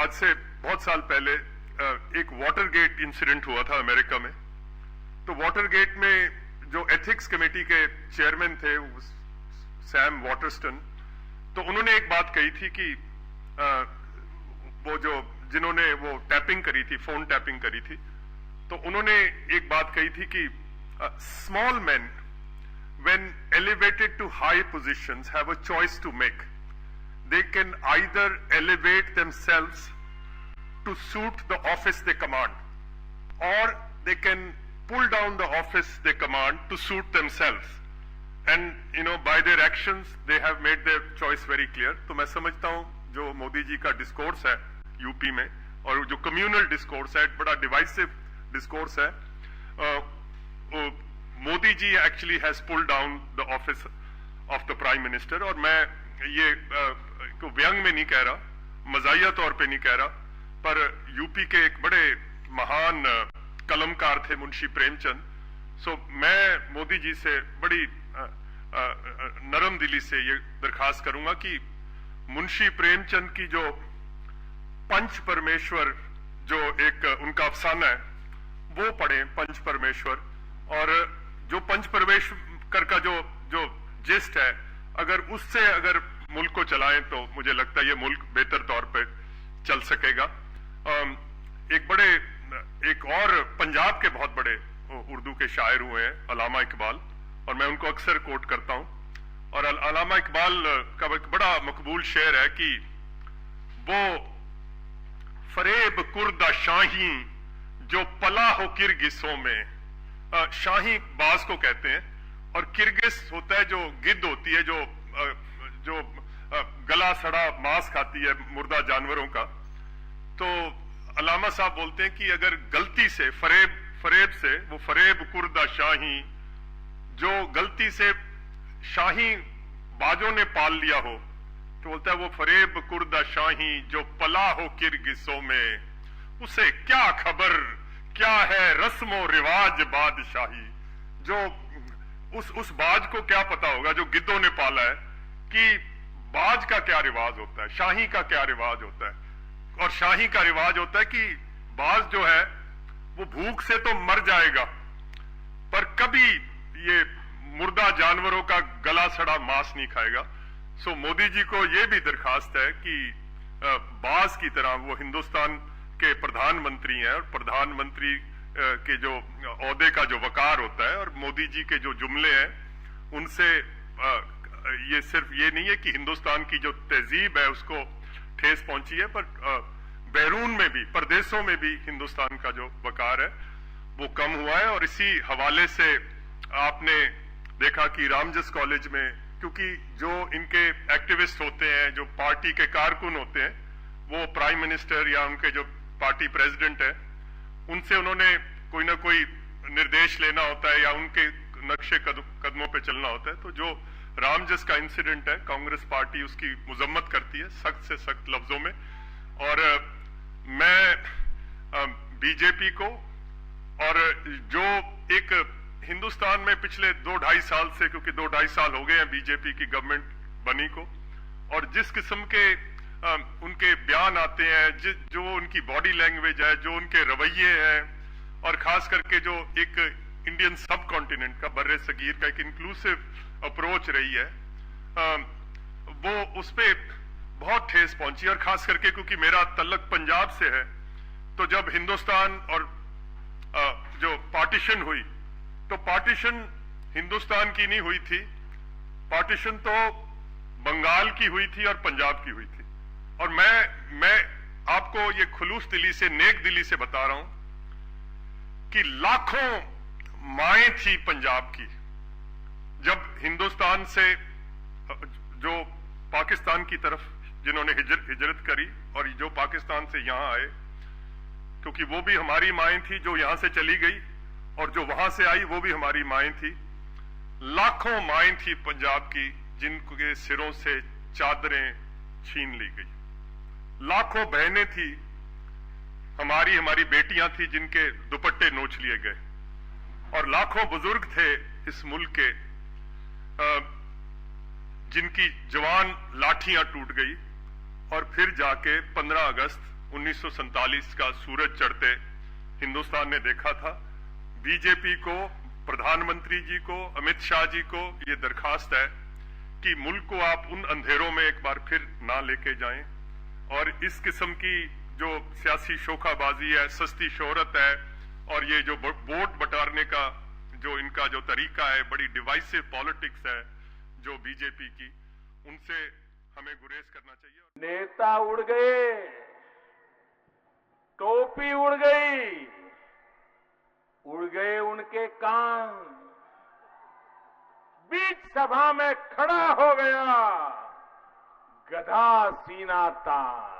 आज से बहुत साल पहले एक वाटरगेट इंसिडेंट हुआ था अमेरिका में। तो वाटरगेट में जो एथिक्स कमेटी के चेयरमैन थे सैम वाटरस्टन, तो उन्होंने एक बात कही थी कि वो जो जिन्होंने वो टैपिंग करी थी, फोन टैपिंग करी थी, तो उन्होंने एक बात कही थी कि small man when elevated to high positions have a choice to make. They can either elevate themselves to suit the office they command, or they can pull down the office they command to suit themselves. And by their actions they have made their choice very clear. तो मैं समझता हूँ जो मोदी जी का discourse है UP में, और जो कम्युनल डिस्कोर्स है, बड़ा डिवाइसिव डिस्कोर्स है, Modi ji actually has pulled down the office of the prime minister. और मैं ये को व्यंग में नहीं कह रहा, मजाहिया तौर पे नहीं कह रहा, पर यूपी के एक बड़े महान कलमकार थे मुंशी प्रेमचंद। सो मैं मोदी जी से बड़ी नरम दिली से ये दरखास्त करूंगा कि मुंशी प्रेमचंद की जो पंच परमेश्वर जो एक उनका अफसाना है वो पढ़ें, पंच परमेश्वर। और जो पंच परमेश्वर का जो जिस्ट है, अगर उससे अगर मुल्क को चलाएं तो मुझे लगता है ये मुल्क बेहतर तौर पे चल सकेगा। एक और पंजाब के बहुत बड़े उर्दू के शायर हुए हैं अल्लामा इकबाल, और मैं उनको अक्सर कोट करता हूं। और अल्लामा इकबाल का एक बड़ा मकबूल शेर है कि वो फरेब कुर्दा शाही जो पला हो किरगिसों में, शाही बाज को कहते हैं, और किरगिस होता है जो गिद्ध होती है, जो गला सड़ा मांस खाती है मुर्दा जानवरों का। तो अल्लामा साहब बोलते हैं कि अगर गलती से फरेब से, वो फरेब कुर्दा शाही जो गलती से शाही बाजों ने पाल लिया हो, तो बोलता है वो फरेब कुर्दा शाही जो पला हो किरगिसों में, उसे क्या खबर क्या है रस्मो रिवाज बादशाही। जो उस बाज को क्या पता होगा जो गिद्धों ने पाला है कि बाज का क्या रिवाज होता है, शाही का क्या रिवाज होता है। और शाही का रिवाज होता है कि बाज जो है वो भूख से तो मर जाएगा, पर कभी ये मुर्दा जानवरों का गला सड़ा मांस नहीं खाएगा। सो मोदी जी को ये भी दरखास्त है कि बाज की तरह वो हिंदुस्तान के प्रधानमंत्री हैं, और प्रधानमंत्री के जो ओहदे का जो वकार होता है, और मोदी जी के जो जुमले हैं उनसे ये सिर्फ ये नहीं है कि हिंदुस्तान की जो तहजीब है उसको ठेस पहुंची है, पर बैरून में भी, परदेशों में भी हिंदुस्तान का जो वकार है वो कम हुआ है। और इसी हवाले से आपने देखा कि रामजस कॉलेज में, क्योंकि जो इनके एक्टिविस्ट होते हैं, जो पार्टी के कारकुन होते हैं, वो प्राइम मिनिस्टर या उनके जो पार्टी प्रेसिडेंट है उनसे उन्होंने कोई ना कोई निर्देश लेना होता है या उनके नक्शे कदमों पे चलना होता है। तो जो रामजस का इंसिडेंट है, कांग्रेस पार्टी उसकी मुजम्मत करती है सख्त से सख्त लफ्जों में। और मैं बीजेपी को, और जो एक हिंदुस्तान में पिछले 2-2.5 साल से, क्योंकि 2-2.5 साल हो गए हैं बीजेपी की गवर्नमेंट बनी को, और जिस किस्म के उनके बयान आते हैं, जो उनकी बॉडी लैंग्वेज है, जो उनके रवैये हैं, और खास करके जो एक इंडियन सब कॉन्टिनेंट का, बर्रे सगीर का एक इंक्लूसिव अप्रोच रही है, वो उस पे बहुत ठेस पहुंची। और खास करके क्योंकि मेरा तल्लक पंजाब से है, तो जब हिंदुस्तान और जो पार्टीशन हुई, तो पार्टीशन हिंदुस्तान की नहीं हुई थी, पार्टीशन तो बंगाल की हुई थी और पंजाब की हुई थी। और मैं आपको ये खुलूस दिली से, नेक दिली से बता रहा हूं कि लाखों माएं थी पंजाब की जब हिंदुस्तान से जो पाकिस्तान की तरफ जिन्होंने हिजरत करी, और जो पाकिस्तान से यहां आए, क्योंकि वो भी हमारी माएं थी जो यहां से चली गई, और जो वहां से आई वो भी हमारी माएं थी। लाखों माएं थी पंजाब की जिनके सिरों से चादरें छीन ली गई। लाखों बहनें थी हमारी बेटियां थी जिनके दुपट्टे नोच लिए गए, और लाखों बुजुर्ग थे इस मुल्क के जिनकी जवान लाठियां टूट गई, और फिर जाके 15 अगस्त 1947 का सूरज चढ़ते हिंदुस्तान ने देखा था। बीजेपी को, प्रधानमंत्री जी को, अमित शाह जी को ये दरखास्त है कि मुल्क को आप उन अंधेरों में एक बार फिर ना लेके जाएं और इस किस्म की जो सियासी शोखाबाजी है, सस्ती शोहरत है और ये जो वोट बटारने का जो इनका जो तरीका है, बड़ी डिवाइसिव पॉलिटिक्स है जो बीजेपी की, उनसे हमें गुरेज करना चाहिए। नेता उड़ गए, टोपी उड़ गई, उड़ गए उनके कान, बीच सभा में खड़ा हो गया गधा सीना तान।